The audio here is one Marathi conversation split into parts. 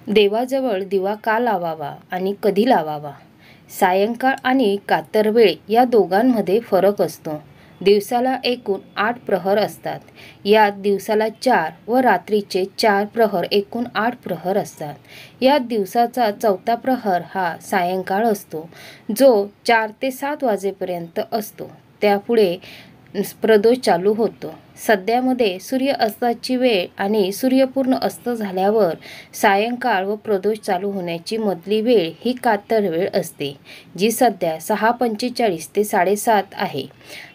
देवाजवळ दिवा का लावावा आणि कधी लावावा? सायंकाळ आणि कातरवेळ या दोघांमध्ये फरक असतो. दिवसाला एकूण 8 प्रहर असतात. यात दिवसाला 4 व रात्रीचे 4 प्रहर एकूण 8 प्रहर असतात. यात दिवसाचा 4था प्रहर हा सायंकाळ असतो, जो 4 ते 7 वाजेपर्यंत असतो. त्यापुढे प्रदोष चालू होतो. सध्यामध्ये सूर्य अस्ताची वेळ आणि सूर्य पूर्ण अस्त झाल्यावर सायंकाळ व प्रदोष चालू होण्याची मधली वेळ ही कातर वेळ असते, जी सध्या 6:45 ते 7:30 आहे.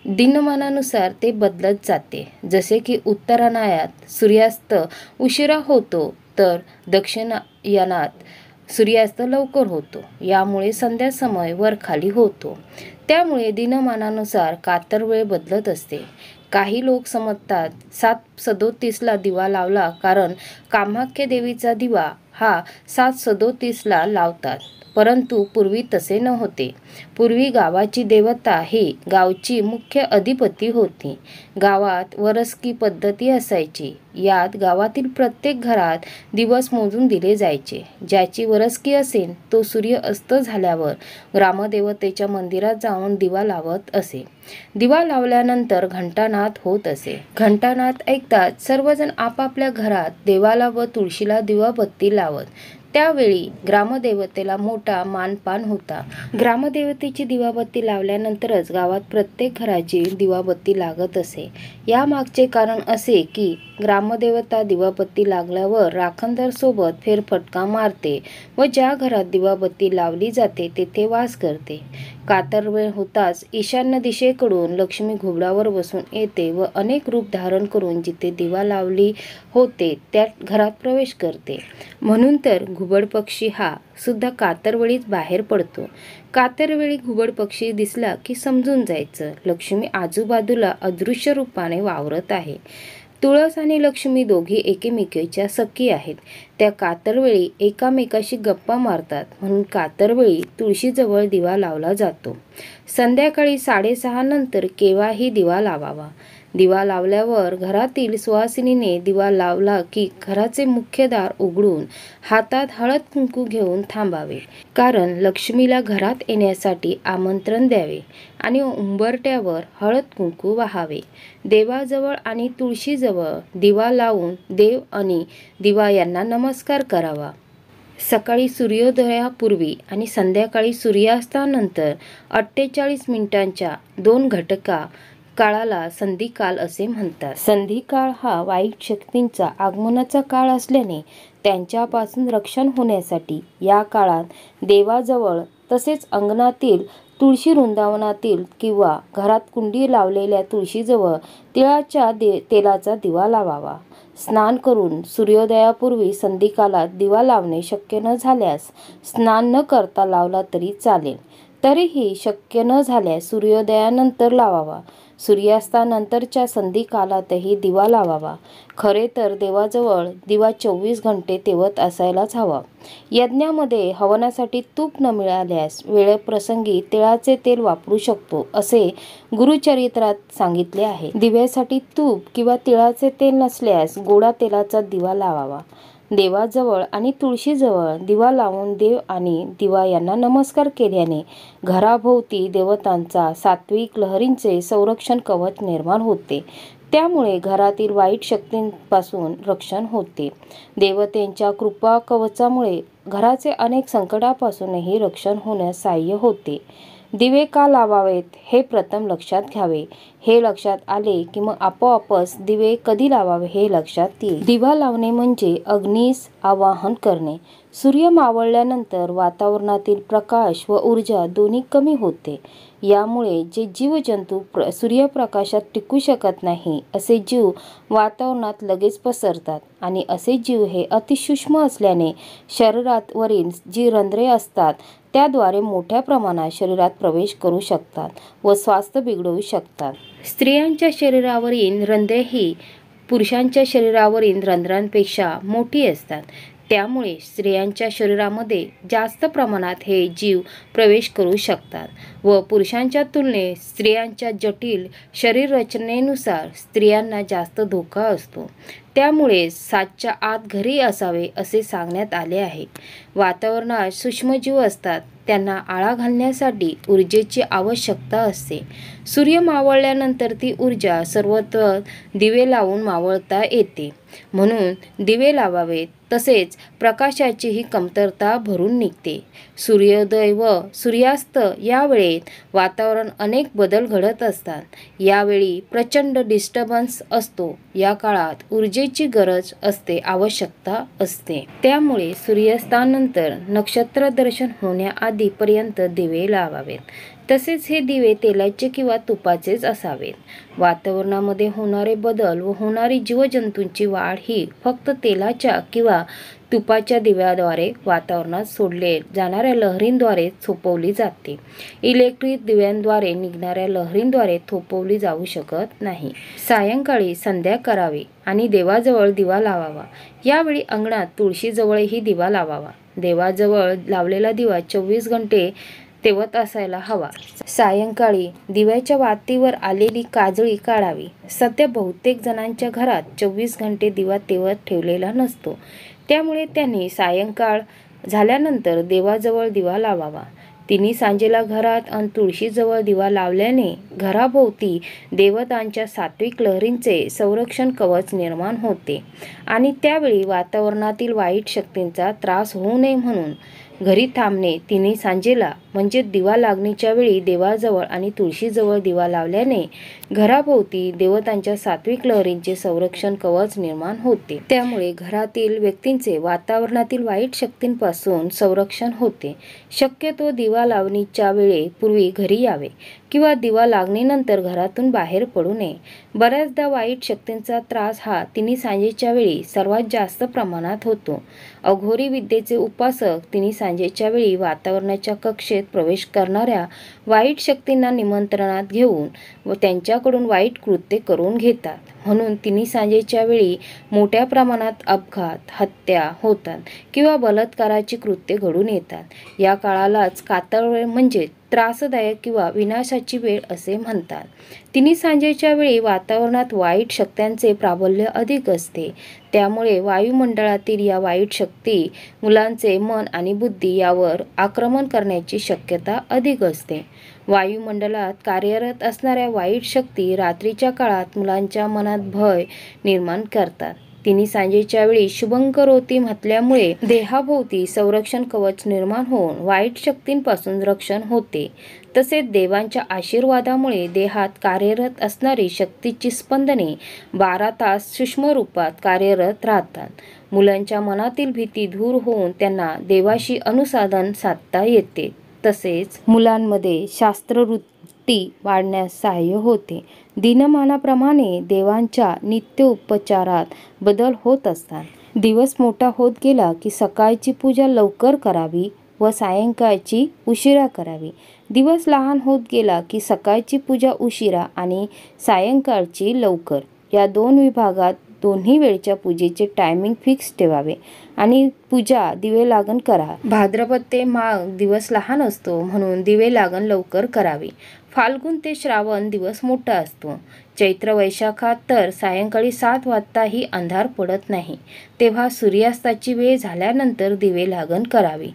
दिनमानानुसार ते बदलत जाते. जसे की उत्तरायणात सूर्यास्त उशिरा होतो तर दक्षिणायनात सूर्यास्त लवकर होतो. यामुळे संध्या समय वर खाली होतो. त्यामुळे दिनमानानुसार कातर वेळ बदलत असते. काही लोक समजतात 7:37 दिवा लावला कारण कामाख्या देवीचा दिवा हा 7:37 लावतात, परंतु पूर्वी तसे नव्हते. पूर्वी गावाची देवता ही गावची मुख्य अधिपती होती. गावात वरसकी पद्धती असायची. यात गावातील प्रत्येक घरात दिवस मोजून दिले जायचे. ज्याची वरसकी असेल तो सूर्य अस्त झाल्यावर ग्रामदेवतेच्या मंदिरात जाऊन दिवा लावत असे. दिवा लावल्यानंतर घंटानाद होत असे. घंटानाद ऐकताच सर्वजण आपापल्या घरात देवाला व तुळशीला दिवाबत्ती लावत. त्यावेळी ग्रामदेवतेला मोठा मानपान होता. ग्रामदेवतेची दिवाबत्ती लावल्यानंतरच गावात प्रत्येक घराची दिवाबत्ती लागत असे. यामागचे कारण असे की ग्रामदेवता दिवाबत्ती लागल्यावर राखणदार सोबत फेरफटका मारते व ज्या घरात दिवाबत्ती लावली जाते तेथे वास करते. कातर वेळ होताच ईशान्य दिशेकडून लक्ष्मी घुबडावर बसून येते व अनेक रूप धारण करून जिथे दिवा लावली होते त्या घरात प्रवेश करते. म्हणून तर घुबड पक्षी हा सुद्धा कातरवेळीच बाहेर पडतो. कातरवेळी घुबड पक्षी दिसला की समजून जायचं लक्ष्मी आजूबाजूला अदृश्य रूपाने वावरत आहे. तुळस आणि लक्ष्मी दोघी एकमेकींच्या सखी आहेत. त्या कातरवेळी एकामेकाशी गप्पा मारतात. म्हणून कातरवेळी तुळशीजवळ दिवा लावला जातो. संध्याकाळी 6:30 नंतर केव्हाही दिवा लावावा. दिवा लावल्यावर घरातील सुवासिनीने दिवा लावला की घराचे मुख्य दार उघडून हातात हळद कुंकू घेऊन थांबावे, कारण लक्ष्मीला घरात येण्यासाठी आमंत्रण द्यावे आणि उंबरट्यावर हळद कुंकू वाहावे. देवाजवळ आणि तुळशीजवळ दिवा लावून देव आणि दिवा यांना नमस्कार करावा. सकाळी सूर्योदयापूर्वी आणि संध्याकाळी सूर्यास्तानंतर 48 मिनिटांच्या 2 घटका काळाला संधिकाल असे म्हणतात. संधिकाळ हा वाईट शक्तींचा आगमनाचा काळ असल्याने त्यांच्यापासून रक्षण होण्यासाठी या काळात देवाजवळ तसेच अंगणातील तुळशी वृंदावनातील किंवा घरात कुंडी लावलेल्या तुळशीजवळ तिळाच्या तेलाचा दिवा लावावा. स्नान करून सूर्योदयापूर्वी संधिकालात दिवा लावणे शक्य न झाल्यास स्नान न करता लावला तरी चालेल. तरीही शक्य न झाल्यास सूर्योदयानंतर लावावा. सूर्यास्तानंतरच्या संधिकालातही दिवा लावावा. खरे तर देवाजवळ दिवा 24 घंटे तेवत असायलाच हवा. यज्ञामध्ये हवनासाठी तूप न मिळाल्यास वेळप्रसंगी तिळाचे तेल वापरू शकतो असे गुरुचरित्रात सांगितले आहे. दिव्यासाठी तूप किंवा तिळाचे तेल नसल्यास गोडा तेलाचा दिवा लावावा. देवाजवळ आणि तुळशीजवळ दिवा लावून देव आणि दिवा यांना नमस्कार केल्याने घराभोवती देवतांचा सात्विक लहरींचे संरक्षण कवच निर्माण होते. त्यामुळे घरातील वाईट शक्तींपासून रक्षण होते. देवतेंच्या कृपा कवचामुळे घराचे अनेक संकटापासूनही रक्षण होण्यास सहाय्य होते. दिवे का लावावेत हे प्रथम लक्षात घ्यावे. हे लक्षात आले की मग आपोआपच दिवे कधी लावावे हे लक्षात येईल. दिवा लावणे म्हणजे अग्नीस आवाहन करणे. सूर्य मावळल्यानंतर वातावरणातील प्रकाश व ऊर्जा दोन्ही कमी होते. यामुळे जे जीवजंतू सूर्यप्रकाशात टिकू शकत नाही असे जीव वातावरणात लगेच पसरतात आणि असे जीव हे अतिसूक्ष्म असल्याने शरीरात वरील जी रंध्रे असतात त्याद्वारे मोठ्या प्रमाणात शरीरात प्रवेश करू शकतात व स्वास्थ्य बिघडवू शकतात. स्त्रियांच्या शरीरावरील रंध्रे ही पुरुषांच्या शरीरावरील रंध्रांपेक्षा मोठी असतात. त्यामुळे स्त्रियांच्या शरीरामध्ये जास्त प्रमाणात हे जीव प्रवेश करू शकतात व पुरुषांच्या तुलनेत स्त्रियांच्या जटिल शरीर रचनेनुसार स्त्रियांना जास्त धोका असतो। त्यामुळे 7च्या आत घरी असावे असे सांगण्यात आले आहे। वातावरणात सूक्ष्मजीव असतात, त्यांना आळा घालण्यासाठी ऊर्जेची आवश्यकता असते। सूर्य मावळल्यानंतर ती ऊर्जा सर्वत्र दिवे लावून मावळता येते, म्हणून दिवे लावावेत। तसेच प्रकाशाचीही कमतरता भरून निघते। सूर्योदय व सूर्यास्त या वेळेत वातावरण अनेक बदल घडत असतात। यावेळी प्रचंड डिस्टर्बन्स असतो। या काळात ऊर्जेची गरज असते, आवश्यकता असते। त्यामुळे सूर्यास्तानंतर नक्षत्र दर्शन होण्याआधी पर्यंत दिवे लावावेत। तसेच हे दिवे तेलाचे किंवा तुपाचेच असावेत। वातावरणामध्ये होणारे बदल व होणारी जीवजंतूंची वाढ ही फक्त तेलाच्या किंवा तुपाच्या दिव्याद्वारे वातावरणात सोडले जाणाऱ्या लहरींद्वारे थोपवली जाते। इलेक्ट्रिक दिव्यांद्वारे निघणाऱ्या लहरींद्वारे थोपवली जाऊ शकत नाही। सायंकाळी संध्या करावी आणि देवाजवळ दिवा लावावा। यावेळी अंगणात तुळशीजवळही दिवा लावावा। देवाजवळ लावलेला दिवा 24 घंटे तेवत असायला हवा। सायंकाळी दिव्याच्या वातीवर आलेली काजळी काढावी। सध्या बहुतेक जणांच्या घरात 24 घंटे दिवा तेवत ठेवलेला नसतो, त्यामुळे त्यांनी सायंकाळ झाल्यानंतर देवाजवळ दिवा लावावा। तिन्ही सांजेला घरात आणि तुळशीजवळ दिवा लावल्याने घराभोवती देवतांच्या सात्विक लहरींचे संरक्षण कवच निर्माण होते आणि त्यावेळी वातावरणातील वाईट शक्तींचा त्रास होऊ नये म्हणून घरी थांबणे। तिन्ही सांजेला म्हणजे दिवा लागणीच्या वेळी देवाजवळ आणि तुळशीजवळ दिवा लावल्याने घराभोवती देवतांच्या सात्विक लहरींचे संरक्षण कवच निर्माण होते। त्यामुळे घरातील व्यक्तींचे वातावरणातील वाईट शक्तींपासून संरक्षण होते। शक्यतो दिवा लावणीच्या वेळेपूर्वी घरी यावे किंवा दिवा लागणीनंतर घरातून बाहेर पडू नये। बऱ्याचदा वाईट शक्तींचा त्रास हा तिन्ही सांजेच्या वेळी सर्वात जास्त प्रमाणात होतो। अघोरी विद्येचे उपासक तिन्ही सांजेच्या वेळी वातावरणाच्या कक्षेत प्रवेश करणाऱ्या वाईट शक्तींना निमंत्रणात घेऊन व त्यांच्याकडून वाईट कृत्ये करून घेतात, म्हणून तिन्ही सांजेच्या वेळी मोठ्या प्रमाणात अपघात, हत्या होतात किंवा बलात्काराची कृत्ये घडून येतात। या काळालाच कातळ वेळ म्हणजे त्रासदायक किंवा विनाशाची वेळ असे म्हणतात। तिन्ही सांजेच्या वेळी वातावरणात वाईट शक्त्यांचे प्राबल्य अधिक असते, त्यामुळे वायुमंडळातील या वाईट शक्ती मुलांचे मन आणि बुद्धी यावर आक्रमण करण्याची शक्यता अधिक असते। वायुमंडलात कार्यरत असणाऱ्या वाईट शक्ती रात्रीच्या काळात मुलांच्या मनात भय निर्माण करतात। तिन्ही सांजेच्या वेळी शुभंकरोती म्हटल्यामुळे देहाभोवती संरक्षण कवच निर्माण होऊन वाईट शक्तींपासून रक्षण होते। तसेच देवांच्या आशीर्वादामुळे देहात कार्यरत असणारी शक्तीची स्पंदने 12 तास सूक्ष्म रूपात कार्यरत राहतात। मुलांच्या मनातील भीती दूर होऊन त्यांना देवाशी अनुसंधान साधता येते। तसेच मुलांमध्ये शास्त्रवृत्ती वाढण्यास सहाय्य होते। दिनमानाप्रमाणे देवांच्या नित्य उपचारात बदल होत असतात। दिवस मोठा होत गेला की सकाळची पूजा लवकर करावी व सायंकाळची उशिरा करावी। दिवस लहान होत गेला की सकाळची पूजा उशिरा आणि सायंकाळची लवकर, या 2 विभागात दोन्ही वेळच्या पूजेचे टायमिंग फिक्स ठेवावे आणि पूजा दिवे लागण करा। भाद्रपद ते माघ दिवस लहान असतो, म्हणून दिवे लागण लवकर करावी। फाल्गुन ते श्रावण दिवस मोठा असतो। चैत्र वैशाखात तर सायंकाळी 7 वाजताही अंधार पडत नाही, तेव्हा सूर्यास्ताची वेळ झाल्यानंतर दिवे लागण करावी।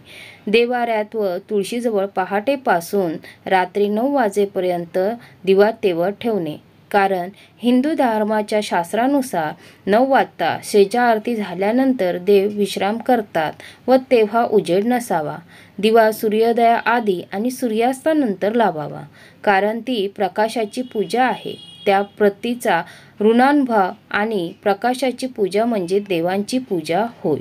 देवाऱ्यात व तुळशीजवळ पहाटेपासून रात्री 9 वाजेपर्यंत दिवा तेवत ठेवणे, कारण हिंदू धर्माच्या शास्त्रानुसार 9 वाजता शेजा आरती झाल्यानंतर देव विश्राम करतात व तेव्हा उजेड नसावा। दिवा सूर्योदयाआधी आणि सूर्यास्तानंतर लावावा, कारण ती प्रकाशाची पूजा आहे। त्या प्रतीचा ऋणानुभाव आणि प्रकाशाची पूजा म्हणजे देवांची पूजा होय।